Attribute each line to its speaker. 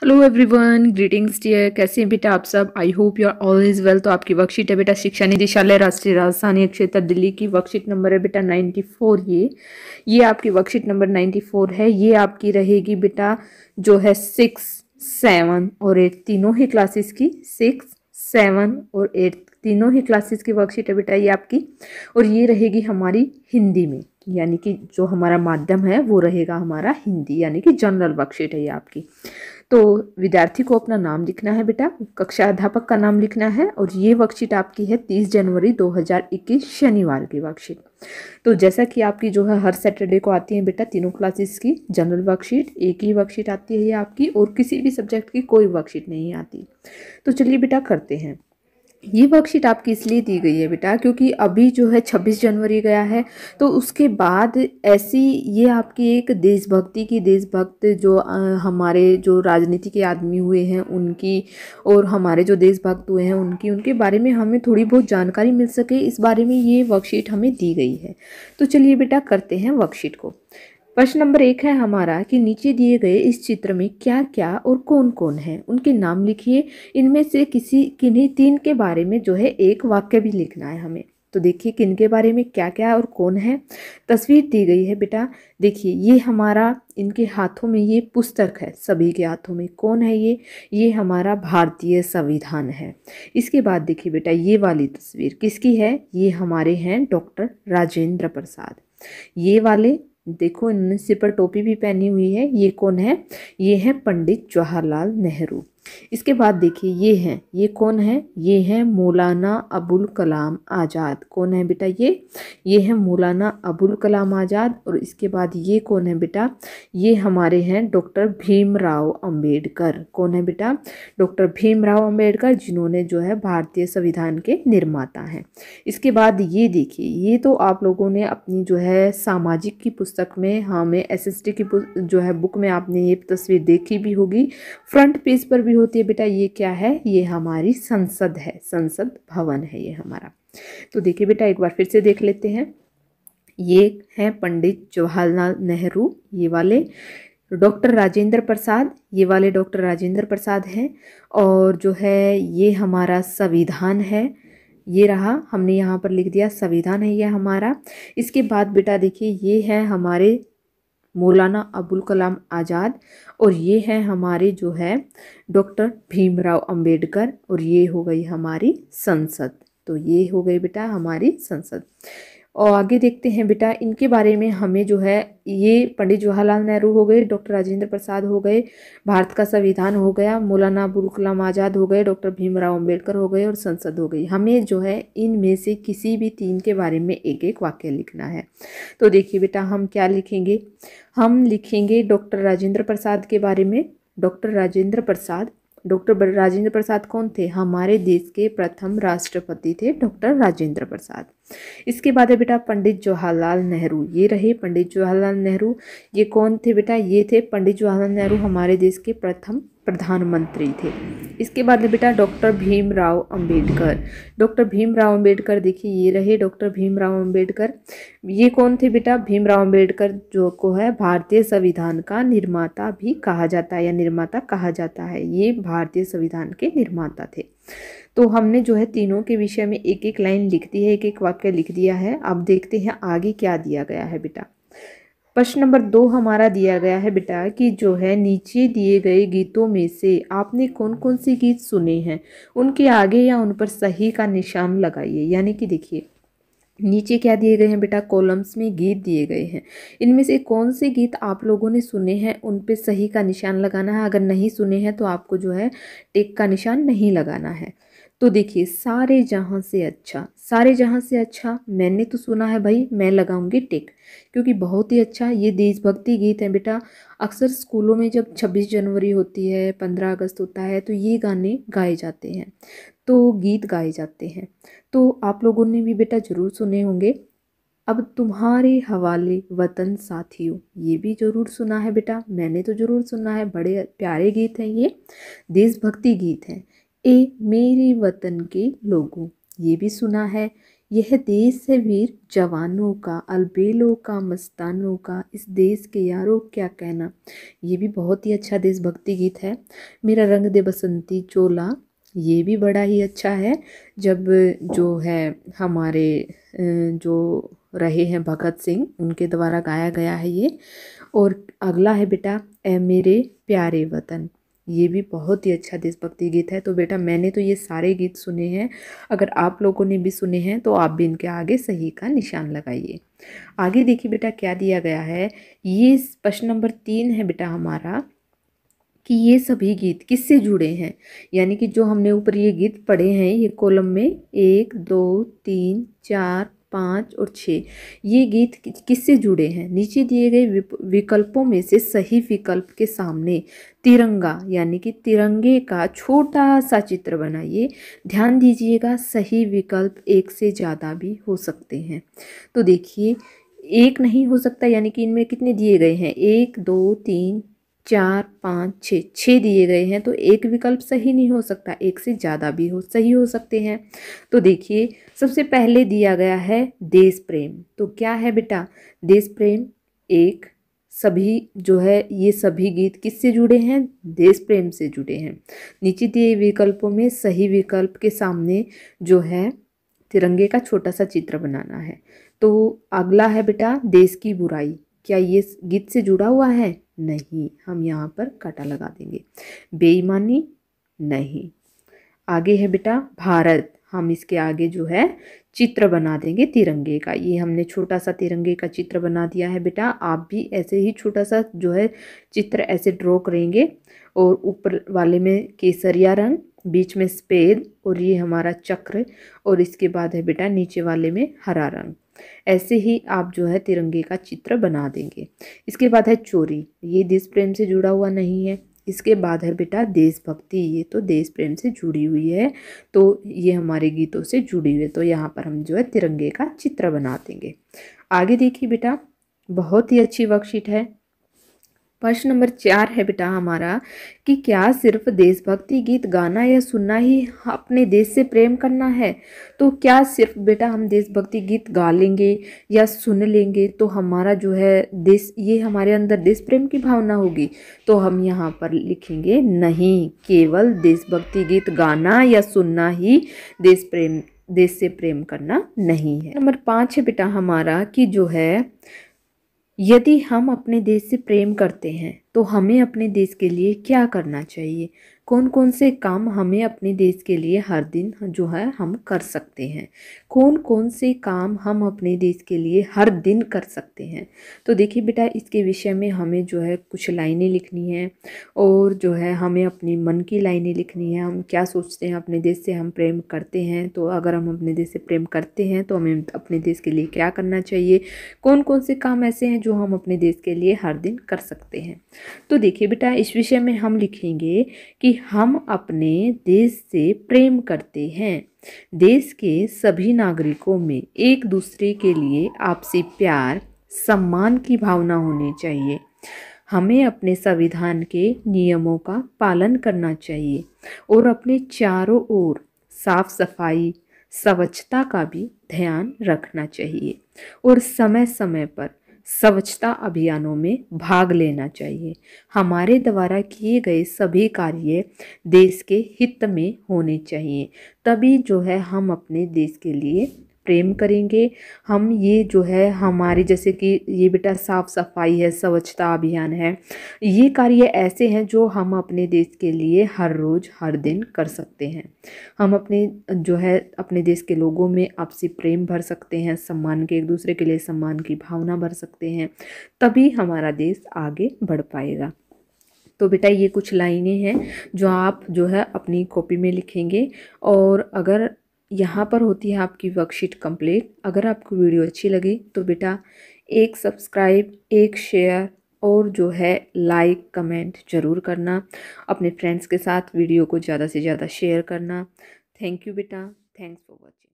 Speaker 1: Hello everyone, greetings dear. कैसे हैं बेटा आप सब? I hope you are all is well. तो आपकी वर्कशीट है बेटा शिक्षा निदेशालय राष्ट्रीय राजधानी क्षेत्र दिल्ली की। वर्कशीट नंबर है बेटा 94। ये आपकी वर्कशीट नंबर 94 है। ये आपकी रहेगी बेटा जो है 6, 7 और 8 तीनों ही क्लासेस की। 6, 7 और 8 तीनों ही क्लासेस की वर्कशीट है बेटा ये आपकी। और ये रहेगी हमारी हिंदी में, यानी कि जो हमारा माध्यम है वो रहेगा हमारा हिंदी, यानी कि जनरल वर्कशीट है ये आपकी। तो विद्यार्थी को अपना नाम लिखना है बेटा, कक्षा अध्यापक का नाम लिखना है। और ये वर्कशीट आपकी है 30 जनवरी 2021 शनिवार की वर्कशीट। तो जैसा कि आपकी जो है हर सैटरडे को आती है बेटा तीनों क्लासेस की जनरल वर्कशीट, एक ही वर्कशीट आती है ये आपकी, और किसी भी सब्जेक्ट की कोई वर्कशीट नहीं आती। तो चलिए बेटा करते हैं। ये वर्कशीट आपकी इसलिए दी गई है बेटा क्योंकि अभी जो है 26 जनवरी गया है, तो उसके बाद ऐसी ये आपकी एक देशभक्त जो हमारे जो राजनीति के आदमी हुए हैं उनकी, और हमारे जो देशभक्त हुए हैं उनके बारे में हमें थोड़ी बहुत जानकारी मिल सके, इस बारे में ये वर्कशीट हमें दी गई है। तो चलिए बेटा करते हैं वर्कशीट को। प्रश्न नंबर 1 है हमारा कि नीचे दिए गए इस चित्र में क्या क्या और कौन कौन है, उनके नाम लिखिए। इनमें से किन्हीं 3 के बारे में जो है एक वाक्य भी लिखना है हमें। तो देखिए किन के बारे में क्या क्या और कौन है। तस्वीर दी गई है बेटा, देखिए ये हमारा, इनके हाथों में ये पुस्तक है, सभी के हाथों में। कौन है ये हमारा भारतीय संविधान है। इसके बाद देखिए बेटा ये वाली तस्वीर किसकी है, ये हमारे हैं डॉक्टर राजेंद्र प्रसाद। ये वाले देखो इन्होंने सिर पर टोपी भी पहनी हुई है, ये कौन है, ये है पंडित जवाहरलाल नेहरू। इसके बाद देखिए ये कौन है, ये है मौलाना अबुल कलाम आज़ाद। कौन है बेटा ये है मौलाना अबुल कलाम आज़ाद। और इसके बाद ये कौन है बेटा, ये हमारे हैं डॉक्टर भीमराव अंबेडकर। कौन है बेटा, डॉक्टर भीमराव अंबेडकर, जिन्होंने जो है भारतीय संविधान के निर्माता हैं। इसके बाद ये देखिए, ये तो आप लोगों ने अपनी जो है सामाजिक की पुस्तक में, हमें एसएसटी की जो है बुक में आपने ये तस्वीर देखी भी होगी, फ्रंट पेज पर भी होती है बेटा। ये क्या है, ये हमारी संसद है, संसद भवन है ये हमारा। तो देखिए बेटा एक बार फिर से देख लेते हैं। ये है पंडित जवाहरलाल नेहरू, ये वाले डॉक्टर राजेंद्र प्रसाद, ये वाले डॉक्टर राजेंद्र प्रसाद हैं। और जो है ये हमारा संविधान है, ये रहा, हमने यहाँ पर लिख दिया संविधान है ये हमारा। इसके बाद बेटा देखिए ये है हमारे मौलाना अबुल कलाम आज़ाद, और ये है हमारे जो है डॉक्टर भीमराव अंबेडकर, और ये हो गई हमारी संसद। तो ये हो गई बेटा हमारी संसद। और आगे देखते हैं बेटा इनके बारे में हमें जो है, ये पंडित जवाहरलाल नेहरू हो गए, डॉक्टर राजेंद्र प्रसाद हो गए, भारत का संविधान हो गया, मौलाना अबुल कलाम आज़ाद हो गए, डॉक्टर भीमराव अंबेडकर हो गए, और संसद हो गई। हमें जो है इनमें से किसी भी 3 के बारे में एक एक वाक्य लिखना है। तो देखिए बेटा हम क्या लिखेंगे, हम लिखेंगे डॉक्टर राजेंद्र प्रसाद के बारे में। डॉक्टर राजेंद्र प्रसाद कौन थे, हमारे देश के प्रथम राष्ट्रपति थे डॉक्टर राजेंद्र प्रसाद। इसके बाद है बेटा पंडित जवाहरलाल नेहरू, ये रहे पंडित जवाहरलाल नेहरू। ये कौन थे बेटा, ये थे पंडित जवाहरलाल नेहरू, हमारे देश के प्रथम प्रधानमंत्री थे। इसके बाद है बेटा डॉक्टर भीमराव अंबेडकर। डॉक्टर भीमराव अंबेडकर देखिए ये रहे डॉक्टर भीमराव अंबेडकर। ये कौन थे बेटा, भीमराव अंबेडकर जो को है भारतीय संविधान का निर्माता भी कहा जाता है, या निर्माता कहा जाता है, ये भारतीय संविधान के निर्माता थे। तो हमने जो है तीनों के विषय में एक एक लाइन लिख दी है, एक एक वाक्य लिख दिया है। अब देखते हैं आगे क्या दिया गया है बेटा। प्रश्न नंबर 2 हमारा दिया गया है बेटा कि जो है नीचे दिए गए गीतों में से आपने कौन कौन से गीत सुने हैं, उनके आगे या उन पर सही का निशान लगाइए। यानी कि देखिए नीचे क्या दिए गए हैं बेटा, कॉलम्स में गीत दिए गए हैं, इनमें से कौन से गीत आप लोगों ने सुने हैं उन पे सही का निशान लगाना है। अगर नहीं सुने हैं तो आपको जो है टिक का निशान नहीं लगाना है। तो देखिए सारे जहां से अच्छा मैंने तो सुना है भाई, मैं लगाऊंगी टिक, क्योंकि बहुत ही अच्छा ये देशभक्ति गीत है बेटा। अक्सर स्कूलों में जब 26 जनवरी होती है, 15 अगस्त होता है, तो ये गाने गाए जाते हैं, तो गीत गाए जाते हैं। तो आप लोगों ने भी बेटा ज़रूर सुने होंगे। अब तुम्हारे हवाले वतन साथियों, ये भी ज़रूर सुना है बेटा, मैंने तो ज़रूर सुना है, बड़े प्यारे गीत हैं ये, देशभक्ति गीत हैं। ए मेरे वतन के लोगों, ये भी सुना है। यह देश है वीर जवानों का, अलबेलों का मस्तानों का, इस देश के यारों क्या कहना। ये भी बहुत ही अच्छा देशभक्ति गीत है। मेरा रंग दे बसंती चोला, ये भी बड़ा ही अच्छा है। जब जो है हमारे जो रहे हैं भगत सिंह, उनके द्वारा गाया गया है ये। और अगला है बेटा ए मेरे प्यारे वतन, ये भी बहुत ही अच्छा देशभक्ति गीत है। तो बेटा मैंने तो ये सारे गीत सुने हैं, अगर आप लोगों ने भी सुने हैं तो आप भी इनके आगे सही का निशान लगाइए। आगे देखिए बेटा क्या दिया गया है। ये प्रश्न नंबर 3 है बेटा हमारा कि ये सभी गीत किससे जुड़े हैं। यानी कि जो हमने ऊपर ये गीत पढ़े हैं, ये कॉलम में 1 2 3 4 5 और 6, ये गीत किससे जुड़े हैं। नीचे दिए गए विकल्पों में से सही विकल्प के सामने तिरंगा यानी कि तिरंगे का छोटा सा चित्र बनाइए। ध्यान दीजिएगा, सही विकल्प एक से ज़्यादा भी हो सकते हैं। तो देखिए एक नहीं हो सकता, यानी कि इनमें कितने दिए गए हैं, 1 2 3 4 5 6, 6 दिए गए हैं। तो एक विकल्प सही नहीं हो सकता, एक से ज़्यादा भी सही हो सकते हैं। तो देखिए सबसे पहले दिया गया है देश प्रेम। तो क्या है बेटा, देश प्रेम एक, सभी जो है ये सभी गीत किससे जुड़े हैं, देश प्रेम से जुड़े हैं। नीचे दिए विकल्पों में सही विकल्प के सामने जो है तिरंगे का छोटा सा चित्र बनाना है। तो अगला है बेटा देश की बुराई, क्या ये गीत से जुड़ा हुआ है, नहीं, हम यहाँ पर काटा लगा देंगे। बेईमानी, नहीं। आगे है बेटा भारत, हम इसके आगे जो है चित्र बना देंगे तिरंगे का। ये हमने छोटा सा तिरंगे का चित्र बना दिया है बेटा, आप भी ऐसे ही छोटा सा जो है चित्र ऐसे ड्रॉ करेंगे। और ऊपर वाले में केसरिया रंग, बीच में सफ़ेद और ये हमारा चक्र, और इसके बाद है बेटा नीचे वाले में हरा रंग। ऐसे ही आप जो है तिरंगे का चित्र बना देंगे। इसके बाद है चोरी, ये देश प्रेम से जुड़ा हुआ नहीं है। इसके बाद है बेटा देशभक्ति, ये तो देश प्रेम से जुड़ी हुई है, तो ये हमारे गीतों से जुड़ी हुई है। तो यहाँ पर हम जो है तिरंगे का चित्र बना देंगे। आगे देखिए बेटा, बहुत ही अच्छी वर्कशीट है। प्रश्न नंबर 4 है बेटा हमारा कि क्या सिर्फ देशभक्ति गीत गाना या सुनना ही अपने देश से प्रेम करना है। तो क्या सिर्फ बेटा हम देशभक्ति गीत गा लेंगे या सुन लेंगे तो हमारा जो है देश, ये हमारे अंदर देश प्रेम की भावना होगी। तो हम यहाँ पर लिखेंगे नहीं, केवल देशभक्ति गीत गाना या सुनना ही देश से प्रेम करना नहीं है। नंबर 5 है बेटा हमारा कि जो है यदि हम अपने देश से प्रेम करते हैं तो हमें अपने देश के लिए क्या करना चाहिए। कौन कौन से काम हमें अपने देश के लिए हर दिन जो है हम कर सकते हैं, कौन कौन से काम हम अपने देश के लिए हर दिन कर सकते हैं। तो देखिए बेटा इसके विषय में हमें जो है कुछ लाइनें लिखनी है, और जो है हमें अपनी मन की लाइनें लिखनी है। हम क्या सोचते हैं अपने देश से, हम प्रेम करते हैं तो अगर हम अपने देश से प्रेम करते हैं तो हमें अपने देश के लिए क्या करना चाहिए, कौन कौन से काम ऐसे हैं जो हम अपने देश के लिए हर दिन कर सकते हैं। तो देखिए बेटा इस विषय में हम लिखेंगे कि हम अपने देश से प्रेम करते हैं। देश के सभी नागरिकों में एक दूसरे के लिए आपसी प्यार सम्मान की भावना होनी चाहिए। हमें अपने संविधान के नियमों का पालन करना चाहिए और अपने चारों ओर साफ सफाई स्वच्छता का भी ध्यान रखना चाहिए और समय समय पर स्वच्छता अभियानों में भाग लेना चाहिए। हमारे द्वारा किए गए सभी कार्य देश के हित में होने चाहिए, तभी जो है हम अपने देश के लिए प्रेम करेंगे। हम ये जो है हमारी, जैसे कि ये बेटा साफ सफाई है, स्वच्छता अभियान है, ये कार्य ऐसे हैं जो हम अपने देश के लिए हर रोज़ हर दिन कर सकते हैं। हम अपने जो है अपने देश के लोगों में आपसी प्रेम भर सकते हैं, सम्मान के, एक दूसरे के लिए सम्मान की भावना भर सकते हैं, तभी हमारा देश आगे बढ़ पाएगा। तो बेटा ये कुछ लाइनें हैं जो आप जो है अपनी कॉपी में लिखेंगे। और अगर यहाँ पर होती है आपकी वर्कशीट कंप्लीट। अगर आपको वीडियो अच्छी लगी तो बेटा एक सब्सक्राइब, एक शेयर और जो है लाइक कमेंट ज़रूर करना। अपने फ्रेंड्स के साथ वीडियो को ज़्यादा से ज़्यादा शेयर करना। थैंक यू बेटा, थैंक्स फॉर वॉचिंग।